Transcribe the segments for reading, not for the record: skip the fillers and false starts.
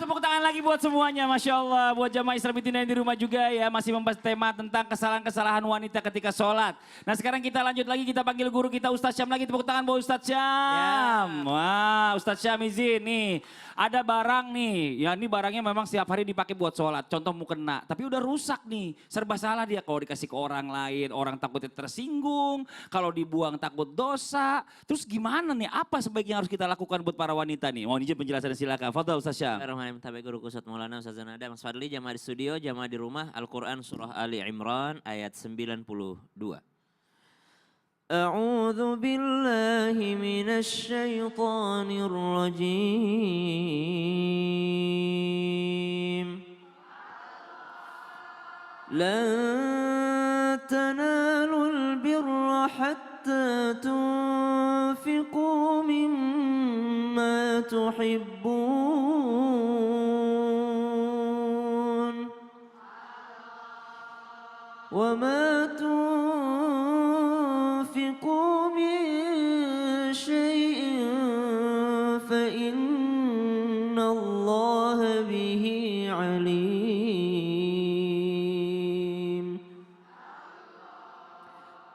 tepuk tangan lagi buat semuanya, Masya Allah. Buat jamaah Islamitin yang di rumah juga ya, masih membahas tema tentang kesalahan-kesalahan wanita ketika sholat. Nah sekarang kita lanjut lagi, kita panggil guru kita Ustadz Syam lagi. Tepuk tangan buat Ustadz Syam. Ya. Wah Ustadz Syam izin nih, ada barang nih. Ya ini barangnya memang setiap hari dipakai buat sholat, contoh mukena. Tapi udah rusak nih, serba salah dia kalau dikasih ke orang lain. Orang takutnya tersinggung, kalau dibuang takut dosa. Terus gimana nih, apa sebaiknya harus kita lakukan buat para wanita nih? Mohon izin penjelasannya silakan. Fadhal Ustadz Syam. Bismillahirrahmanirrahim. Tabi guru Ustadz Maulana Ustadz Zanada Mas Fadli, jamaah di studio, jamaah di rumah. Al-Quran surah Ali Imran ayat 92. A'udzu billahi minasy syaithanir rajim. Lan tanalul birra hatta tunfiqu mimma tuhibbun wa ma tunfiqu min syai'in fa innallaha bihi alim.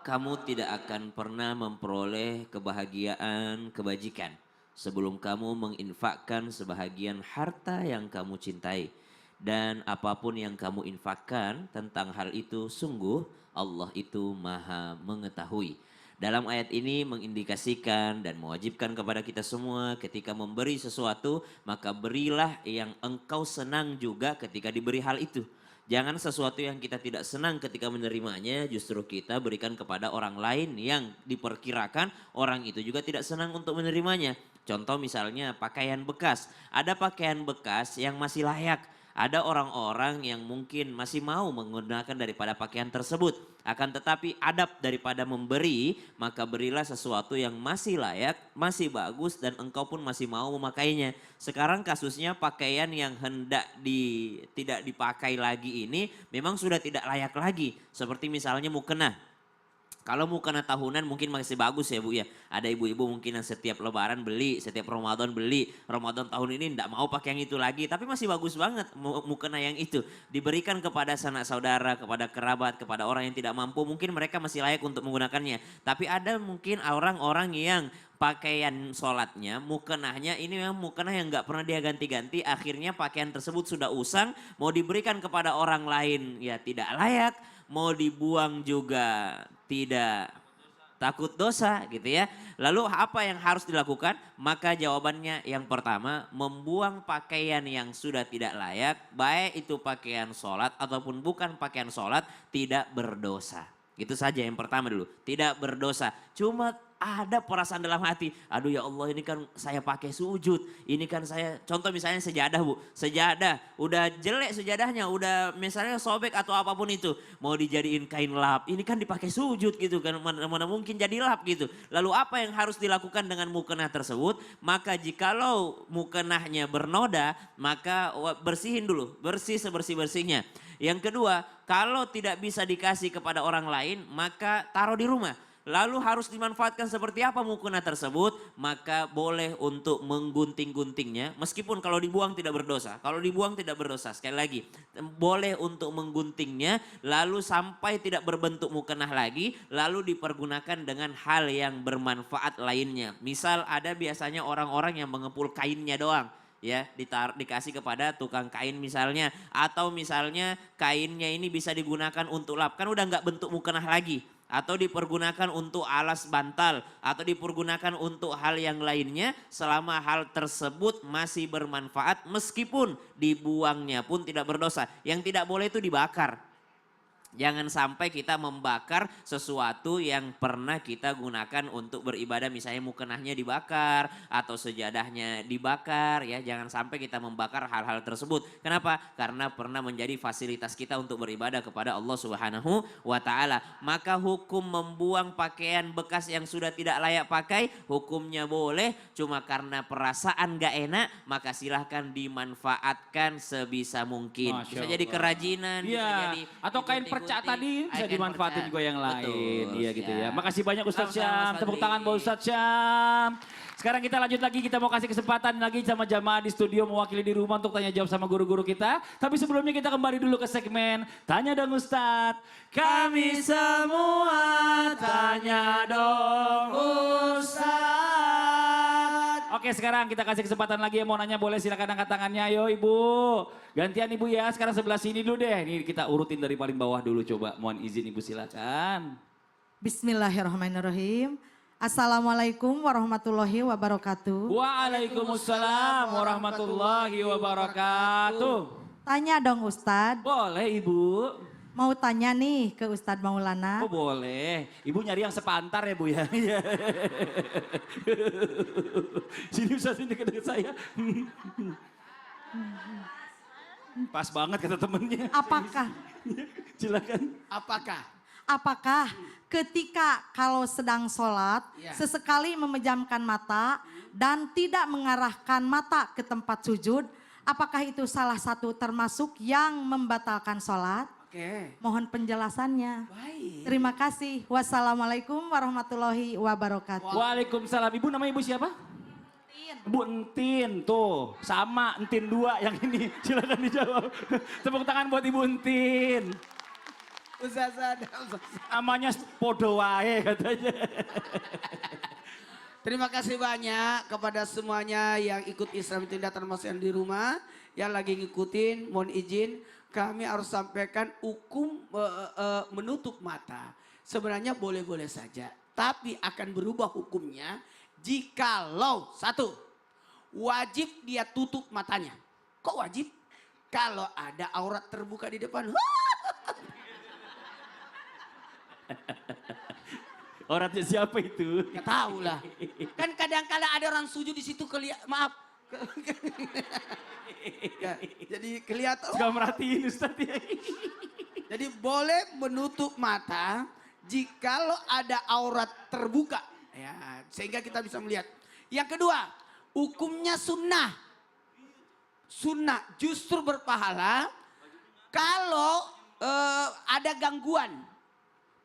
Kamu tidak akan pernah memperoleh kebahagiaan, kebajikan sebelum kamu menginfakkan sebahagian harta yang kamu cintai. Dan apapun yang kamu infakkan tentang hal itu, sungguh Allah itu maha mengetahui. Dalam ayat ini mengindikasikan dan mewajibkan kepada kita semua ketika memberi sesuatu, maka berilah yang engkau senang juga ketika diberi hal itu. Jangan sesuatu yang kita tidak senang ketika menerimanya justru kita berikan kepada orang lain yang diperkirakan orang itu juga tidak senang untuk menerimanya. Contoh misalnya pakaian bekas. Ada pakaian bekas yang masih layak. Ada orang-orang yang mungkin masih mau menggunakan daripada pakaian tersebut. Akan tetapi adab daripada memberi, maka berilah sesuatu yang masih layak, masih bagus dan engkau pun masih mau memakainya. Sekarang kasusnya pakaian yang hendak tidak dipakai lagi ini memang sudah tidak layak lagi. Seperti misalnya mukena. Kalau mukena tahunan mungkin masih bagus ya Bu ya. Ada ibu-ibu mungkin yang setiap lebaran beli, setiap Ramadan beli. Ramadan tahun ini enggak mau pakai yang itu lagi. Tapi masih bagus banget mukena yang itu. Diberikan kepada sanak saudara, kepada kerabat, kepada orang yang tidak mampu. Mungkin mereka masih layak untuk menggunakannya. Tapi ada mungkin orang-orang yang pakaian sholatnya, mukenahnya ini memang mukenah yang enggak pernah dia ganti-ganti. Akhirnya pakaian tersebut sudah usang. Mau diberikan kepada orang lain ya tidak layak. Mau dibuang juga tidak, takut dosa gitu ya. Lalu apa yang harus dilakukan? Maka jawabannya yang pertama, membuang pakaian yang sudah tidak layak, baik itu pakaian sholat ataupun bukan pakaian sholat, tidak berdosa. Itu saja yang pertama dulu, tidak berdosa. Cuma ada perasaan dalam hati, aduh ya Allah ini kan saya pakai sujud, ini kan saya, contoh misalnya sejadah Bu, sejadah udah jelek sejadahnya, udah misalnya sobek atau apapun itu, mau dijadiin kain lap, ini kan dipakai sujud gitu kan, mana mungkin jadi lap gitu. Lalu apa yang harus dilakukan dengan mukenah tersebut? Maka jikalau mukenahnya bernoda, maka bersihin dulu, bersih sebersih-bersihnya. Yang kedua, kalau tidak bisa dikasih kepada orang lain, maka taruh di rumah. Lalu harus dimanfaatkan seperti apa mukena tersebut? Maka boleh untuk menggunting-guntingnya. Meskipun kalau dibuang tidak berdosa. Kalau dibuang tidak berdosa. Sekali lagi, boleh untuk mengguntingnya. Lalu sampai tidak berbentuk mukenah lagi. Lalu dipergunakan dengan hal yang bermanfaat lainnya. Misal ada biasanya orang-orang yang mengepul kainnya doang. Ya, dikasih kepada tukang kain misalnya. Atau misalnya kainnya ini bisa digunakan untuk lap. Kan udah nggak bentuk mukenah lagi. Atau dipergunakan untuk alas bantal, atau dipergunakan untuk hal yang lainnya selama hal tersebut masih bermanfaat meskipun dibuangnya pun tidak berdosa. Yang tidak boleh itu dibakar. Jangan sampai kita membakar sesuatu yang pernah kita gunakan untuk beribadah. Misalnya mukenahnya dibakar atau sejadahnya dibakar ya. Jangan sampai kita membakar hal-hal tersebut. Kenapa? Karena pernah menjadi fasilitas kita untuk beribadah kepada Allah Subhanahu wa Ta'ala. Maka hukum membuang pakaian bekas yang sudah tidak layak pakai, hukumnya boleh. Cuma karena perasaan gak enak, maka silahkan dimanfaatkan sebisa mungkin. Bisa jadi kerajinan, bisa jadi atau kain perca kaca tadi bisa I can dimanfaatin percaya. juga yang lain. Betul, Iya gitu ya. Syam. Makasih banyak Ustadz Sama-sama, Syam. Mas Tepuk Fadli. tangan buat Ustadz Syam. Sekarang kita lanjut lagi, kita mau kasih kesempatan lagi sama jamaah di studio mewakili di rumah untuk tanya jawab sama guru-guru kita. Tapi sebelumnya kita kembali dulu ke segmen Tanya Dong Ustadz. Kami semua tanya dong Ustadz. Oke, sekarang kita kasih kesempatan lagi yang mau nanya boleh silakan angkat tangannya. Ayo Ibu. Gantian Ibu ya, sekarang sebelah sini dulu deh. Ini kita urutin dari paling bawah dulu coba. Mohon izin Ibu silakan. Bismillahirrahmanirrahim. Assalamualaikum warahmatullahi wabarakatuh. Waalaikumsalam warahmatullahi wabarakatuh. Tanya dong Ustadz, Boleh Ibu. mau tanya nih ke Ustadz Maulana. Oh boleh. Ibu nyari yang sepantar ya Bu ya. Iya. Sini Ustaz, sini dekat saya. Pas banget kata temennya. Apakah Silakan. apakah ketika kalau sedang sholat Ya. sesekali memejamkan mata dan tidak mengarahkan mata ke tempat sujud, apakah itu salah satu termasuk yang membatalkan sholat? Oke. Mohon penjelasannya. Baik. Terima kasih. Wassalamualaikum warahmatullahi wabarakatuh. Waalaikumsalam. Ibu nama Ibu siapa? Bu Entin, tuh sama Entin 2 yang ini. Silakan dijawab. Tepuk tangan buat Ibu Entin. Ustazah. Namanya podo wae katanya. Terima kasih banyak kepada semuanya yang ikut Islam Tindak termasuk yang di rumah. Yang lagi ngikutin, mohon izin. Kami harus sampaikan hukum menutup mata. Sebenarnya boleh-boleh saja. Tapi akan berubah hukumnya jikalau satu, wajib dia tutup matanya. Kok wajib? Kalau ada aurat terbuka di depan. Orangnya siapa itu? Gak tahu lah. Kan kadang-kadang ada orang sujud di situ maaf. Ya, jadi kelihatan. Suka merhatiin Ustaz ya. Jadi boleh menutup mata jikalau ada aurat terbuka. Ya, sehingga kita bisa melihat. Yang kedua, hukumnya sunnah. Sunnah justru berpahala kalau ada gangguan.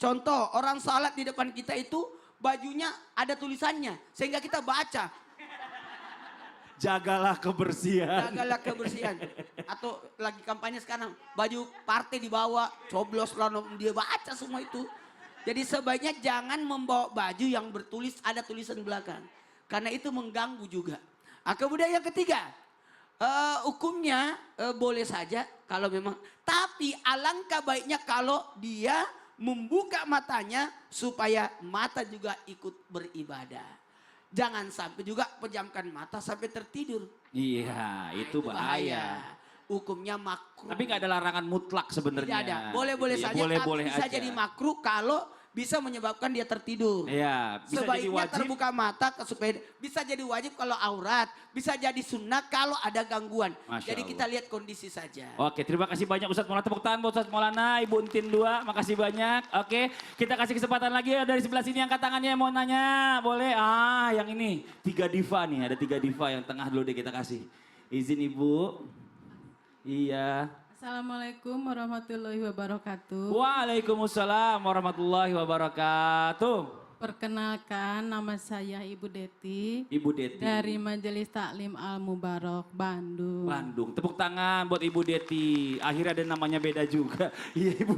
Contoh, orang salat di depan kita itu bajunya ada tulisannya. Sehingga kita baca. Jagalah kebersihan. Jagalah kebersihan. Atau lagi kampanye sekarang, baju partai dibawa, coblos lah, dia baca semua itu. Jadi sebaiknya jangan membawa baju yang bertulis, ada tulisan belakang. Karena itu mengganggu juga. Kemudian yang ketiga, hukumnya boleh saja kalau memang. Tapi alangkah baiknya kalau dia membuka matanya supaya mata juga ikut beribadah. Jangan sampai juga pejamkan mata sampai tertidur. Iya, itu bahaya. Hukumnya makruh. Tapi nggak ada larangan mutlak sebenarnya. Tidak ada. Boleh-boleh Iya, saja, boleh-boleh tapi bisa aja. jadi makruh kalau bisa menyebabkan dia tertidur. Iya, bisa jadi Sebaiknya wajib. terbuka mata supaya bisa jadi wajib kalau aurat, bisa jadi sunnah kalau ada gangguan. Masya Jadi Allah. kita lihat kondisi saja. Oke, terima kasih banyak Ustadz Maulana. Tepuk tangan buat Ustadz Maulana, Ibu Entin 2. Makasih banyak. Oke, kita kasih kesempatan lagi ya dari sebelah sini angkat tangannya mau nanya. Boleh? Yang ini. 3 diva nih, ada 3 diva yang tengah dulu deh kita kasih. Izin Ibu. Iya. Assalamualaikum warahmatullahi wabarakatuh. Waalaikumsalam warahmatullahi wabarakatuh. Perkenalkan, nama saya Ibu Deti Ibu Deti. dari Majelis Taklim Al Mubarok Bandung. Bandung. Tepuk tangan buat Ibu Deti. Akhirnya ada namanya beda juga. Iya Ibu.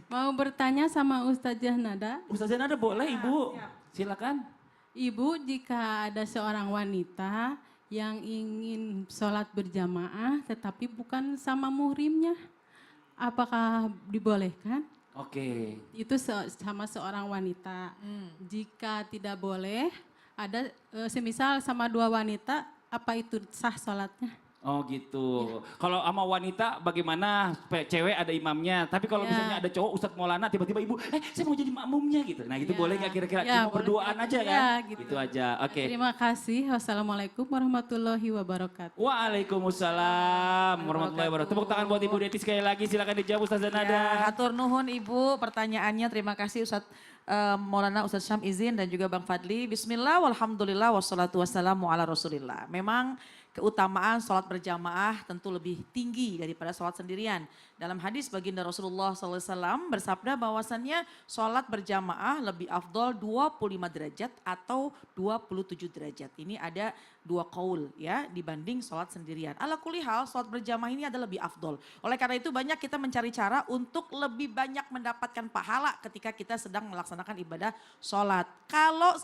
Mau bertanya sama Ustazah Nada? Ustazah Nada boleh Ibu. Silakan. Ibu, jika ada seorang wanita yang ingin sholat berjamaah tetapi bukan sama muhrimnya, apakah dibolehkan? Oke. Itu sama seorang wanita. Jika tidak boleh, ada semisal sama 2 wanita, apa itu sah sholatnya? Oh gitu. Kalau sama wanita bagaimana? Cewek ada imamnya. Tapi kalau Ya. misalnya ada cowok Ustadz Maulana tiba-tiba ibu, saya mau jadi makmumnya gitu. Nah itu Ya. boleh nggak kira-kira? Ya, Cuma boleh berduaan aja kira-kira. kan? Ya, gitu. Itu aja. Oke. Terima kasih. Wassalamualaikum warahmatullahi wabarakatuh. Waalaikumsalam warahmatullahi wabarakatuh. Tepuk tangan buat Ibu Deti sekali lagi. Silakan dijawab Ustazah Nada. Ya, hatur nuhun Ibu pertanyaannya. Terima kasih Ustadz Maulana Ustadz Syam izin dan juga Bang Fadli. Bismillah, walhamdulillah, wassalatu wassalamu ala rasulillah. Memang keutamaan sholat berjamaah tentu lebih tinggi daripada sholat sendirian. Dalam hadis baginda Rasulullah SAW bersabda bahwasannya sholat berjamaah lebih afdol 25 derajat atau 27 derajat. Ini ada dua qaul ya dibanding sholat sendirian. Ala kulli hal sholat berjamaah ini adalah lebih afdol. Oleh karena itu banyak kita mencari cara untuk lebih banyak mendapatkan pahala ketika kita sedang melaksanakan ibadah sholat. Kalau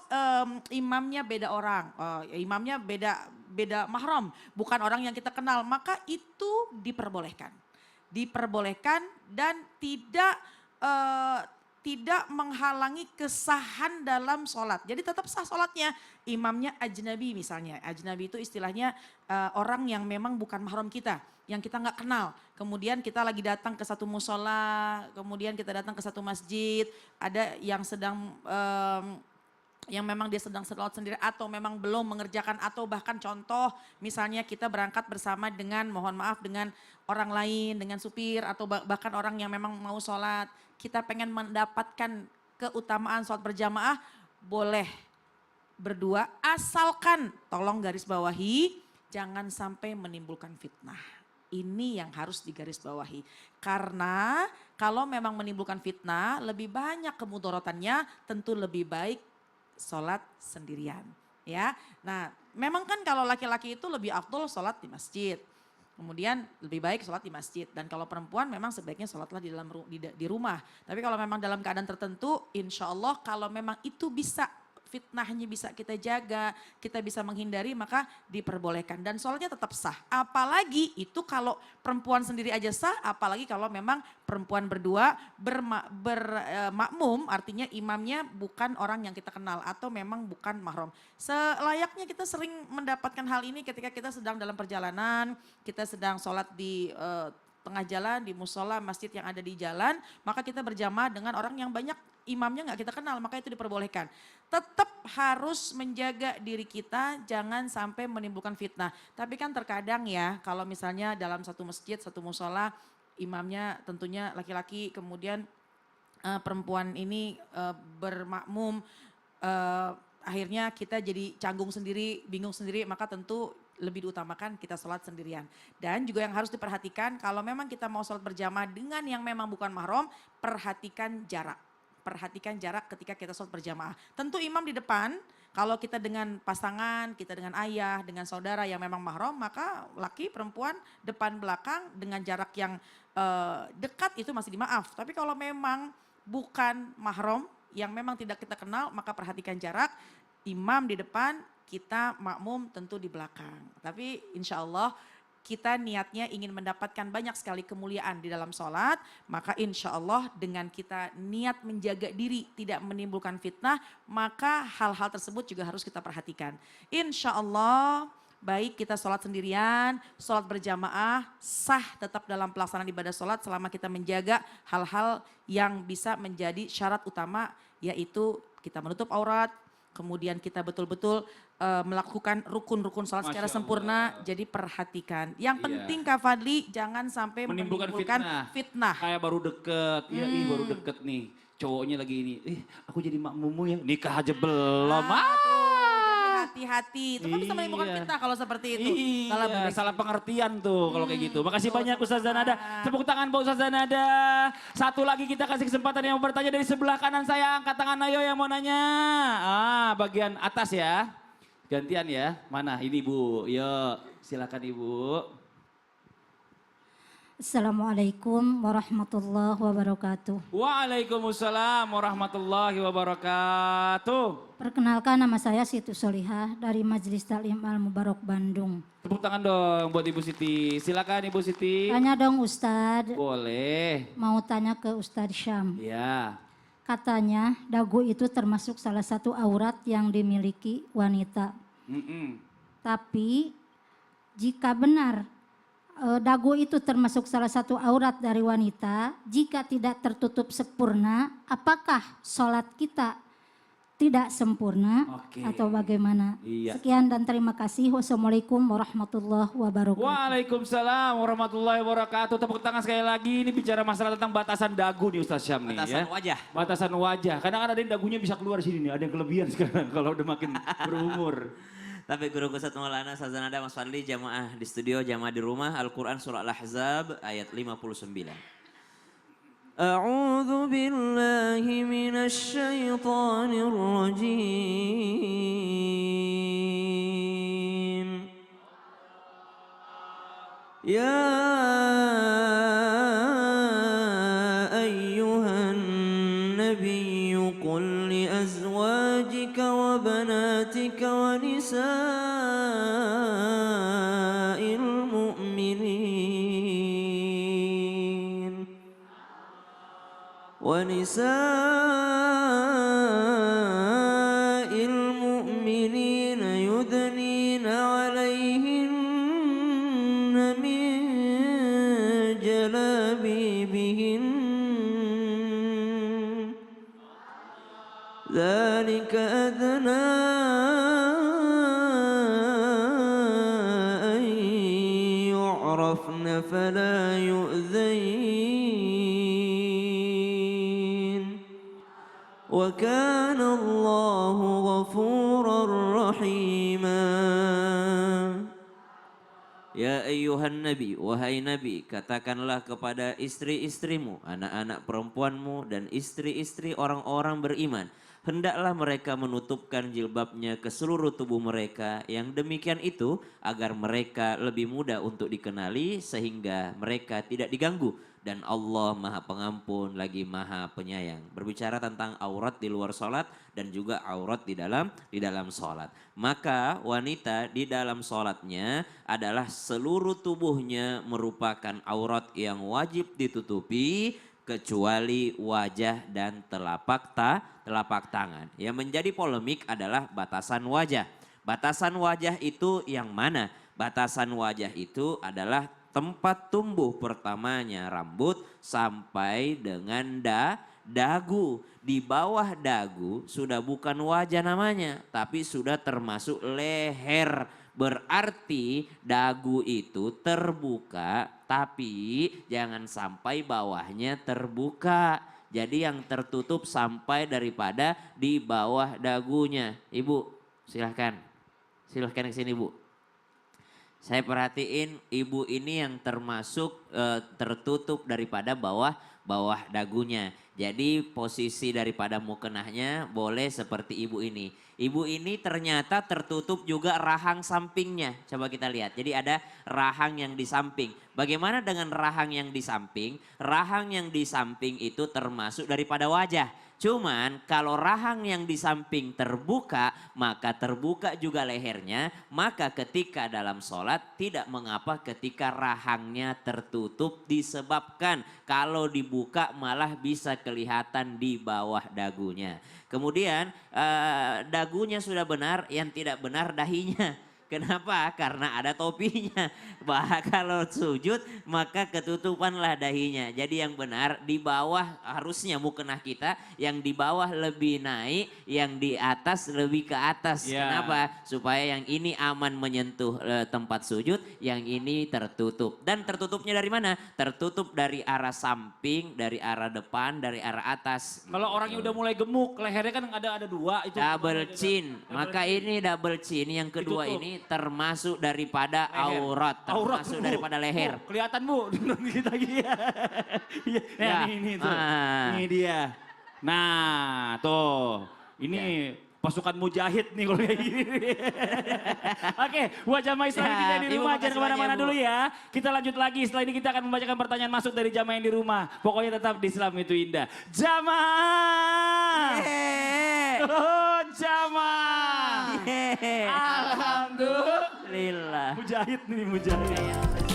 imamnya beda orang, imamnya beda mahram, bukan orang yang kita kenal, maka itu diperbolehkan. Diperbolehkan dan tidak menghalangi kesahan dalam sholat. Jadi tetap sah sholatnya. Imamnya ajnabi misalnya. Ajnabi itu istilahnya orang yang memang bukan mahram kita. Yang kita nggak kenal. Kemudian kita lagi datang ke satu musola. Kemudian kita datang ke satu masjid. Ada yang sedang yang memang dia sedang sholat sendiri atau memang belum mengerjakan atau bahkan contoh misalnya kita berangkat bersama dengan mohon maaf dengan orang lain, dengan supir atau bahkan orang yang memang mau sholat. Kita pengen mendapatkan keutamaan sholat berjamaah boleh berdua asalkan tolong garis bawahi jangan sampai menimbulkan fitnah. Ini yang harus digarisbawahi. Karena kalau memang menimbulkan fitnah lebih banyak kemudorotannya tentu lebih baik sholat sendirian ya. Nah memang kan kalau laki-laki itu lebih afdol sholat di masjid. Kemudian lebih baik sholat di masjid. Dan kalau perempuan memang sebaiknya sholatlah di rumah. Tapi kalau memang dalam keadaan tertentu insya Allah kalau memang itu bisa fitnahnya bisa kita jaga, kita bisa menghindari maka diperbolehkan. Dan sholatnya tetap sah. Apalagi itu kalau perempuan sendiri aja sah, apalagi kalau memang perempuan berdua bermakmum artinya imamnya bukan orang yang kita kenal atau memang bukan mahram. Selayaknya kita sering mendapatkan hal ini ketika kita sedang dalam perjalanan, kita sedang sholat di tengah jalan, di musola, masjid yang ada di jalan, maka kita berjamaah dengan orang yang banyak imamnya nggak kita kenal, maka itu diperbolehkan. Tetap harus menjaga diri kita, jangan sampai menimbulkan fitnah. Tapi kan terkadang ya, kalau misalnya dalam satu masjid, satu musola, imamnya tentunya laki-laki, kemudian perempuan ini bermakmum, akhirnya kita jadi canggung sendiri, bingung sendiri, maka tentu lebih diutamakan kita sholat sendirian. Dan juga yang harus diperhatikan kalau memang kita mau sholat berjamaah dengan yang memang bukan mahram, perhatikan jarak. Perhatikan jarak ketika kita sholat berjamaah. Tentu imam di depan, kalau kita dengan pasangan, kita dengan ayah, dengan saudara yang memang mahram, maka laki, perempuan, depan, belakang dengan jarak yang dekat itu masih dimaaf. Tapi kalau memang bukan mahram, yang memang tidak kita kenal, maka perhatikan jarak, imam di depan, kita makmum tentu di belakang. Tapi insya Allah kita niatnya ingin mendapatkan banyak sekali kemuliaan di dalam sholat. Maka insya Allah dengan kita niat menjaga diri tidak menimbulkan fitnah. Maka hal-hal tersebut juga harus kita perhatikan. Insya Allah baik kita sholat sendirian, sholat berjamaah, sah tetap dalam pelaksanaan ibadah sholat selama kita menjaga hal-hal yang bisa menjadi syarat utama. Yaitu kita menutup aurat, kemudian kita betul-betul melakukan rukun-rukun sholat secara sempurna. Jadi perhatikan. Yang penting Kak Fadli jangan sampai menimbulkan fitnah. Kayak baru deket, ya baru deket nih. Cowoknya lagi ini, aku jadi makmummu ya. Nikah aja belum. Jadi hati-hati. Itu kan bisa menimbulkan fitnah kalau seperti itu. Iya, salah pengertian tuh kalau kayak gitu. Makasih banyak Ustazah Nada. Tepuk tangan buat Ustazah Nada. Satu lagi kita kasih kesempatan yang mau bertanya dari sebelah kanan saya. Angkat tangan ayo yang mau nanya. Bagian atas ya. Gantian ya. Mana? Ini Bu. Yuk silakan Ibu. Assalamualaikum warahmatullahi wabarakatuh. Waalaikumsalam warahmatullahi wabarakatuh. Perkenalkan nama saya Siti Solihah dari Majelis Taklim Al Mubarak Bandung. Tepuk tangan dong buat Ibu Siti. Silakan Ibu Siti. Tanya dong Ustadz. Boleh. Mau tanya ke Ustadz Syam. Ya. Katanya dagu itu termasuk salah satu aurat yang dimiliki wanita. Tapi jika benar dagu itu termasuk salah satu aurat dari wanita, jika tidak tertutup sempurna, apakah sholat kita tidak sempurna atau bagaimana? Iya. Sekian dan terima kasih. Wassalamualaikum warahmatullahi wabarakatuh. Waalaikumsalam warahmatullahi wabarakatuh. Tepuk tangan sekali lagi. Ini bicara masalah tentang batasan dagu nih Ustaz Syam nih. Batasan wajah. Batasan wajah. Karena kan ada yang dagunya bisa keluar sini nih. Ada yang kelebihan sekarang kalau udah makin berumur. Tapi Guru Ustadz Maulana Sazanada Mas Fadli jamaah di studio, jamaah di rumah. Al-Quran surah Al-Ahzab ayat 59. A'udzu billahi minasy syaithanir rajim. Ya ayyuhan nabiyyu qul li azwajika wa banatika wa nisa'il mu'minin yudnina 'alaihinna min jalabibihin ذلك أدنى أن يعرفن فلا يؤذين وكان الله غفورا رحيما. Ya ayyuhan nabi, wahai nabi, katakanlah kepada istri-istrimu, anak-anak perempuanmu dan istri-istri orang-orang beriman, hendaklah mereka menutupkan jilbabnya ke seluruh tubuh mereka. Yang demikian itu agar mereka lebih mudah untuk dikenali sehingga mereka tidak diganggu. Dan Allah Maha Pengampun lagi Maha Penyayang. Berbicara tentang aurat di luar sholat dan juga aurat di dalam sholat. Maka wanita di dalam sholatnya adalah seluruh tubuhnya merupakan aurat yang wajib ditutupi kecuali wajah dan telapak tangan. Yang menjadi polemik adalah batasan wajah. Batasan wajah itu yang mana? Batasan wajah itu adalah tempat tumbuh pertamanya rambut sampai dengan dagu. Di bawah dagu sudah bukan wajah namanya, tapi sudah termasuk leher. Berarti dagu itu terbuka, tapi jangan sampai bawahnya terbuka. Jadi yang tertutup sampai daripada di bawah dagunya. Ibu, silahkan ke sini Bu. Saya perhatiin ibu ini yang termasuk tertutup daripada bawah dagunya. Jadi posisi daripada mukenahnya boleh seperti ibu ini. Ibu ini ternyata tertutup juga rahang sampingnya. Coba kita lihat. Jadi ada rahang yang di samping. Bagaimana dengan rahang yang di samping? Rahang yang di samping itu termasuk daripada wajah. Cuman kalau rahang yang di samping terbuka, maka terbuka juga lehernya. Maka ketika dalam sholat tidak mengapa ketika rahangnya tertutup, disebabkan kalau dibuka malah bisa kelihatan di bawah dagunya. Kemudian dagunya sudah benar, yang tidak benar dahinya. Kenapa? Karena ada topinya. Kalau sujud maka ketutupanlah dahinya. Jadi yang benar di bawah harusnya mukenah kita, yang di bawah lebih naik, yang di atas lebih ke atas. Kenapa? Supaya yang ini aman menyentuh tempat sujud, yang ini tertutup. Dan tertutupnya dari mana? Tertutup dari arah samping, dari arah depan, dari arah atas. Kalau orangnya udah mulai gemuk, lehernya kan ada dua. Itu double chin. Maka ini double chin. Yang kedua Ditutup. ini termasuk daripada Leher. aurat, termasuk Bu. daripada leher. Bu, kelihatan Bu, kita lagi ya. Ya. Ini tuh, ini dia. Nah tuh, ini pasukan mujahid nih kalau kayak gini. Oke, buat jamaah Islam kita di Ibu, rumah makasih jangan kemana-mana banyak, Bu. dulu ya. Kita lanjut lagi, setelah ini kita akan membacakan pertanyaan masuk dari jamaah yang di rumah. Pokoknya tetap di Islam itu indah. Jamaah! Oh, jamaah! Alhamdulillah. Lillah. Mujahid nih, mujahid.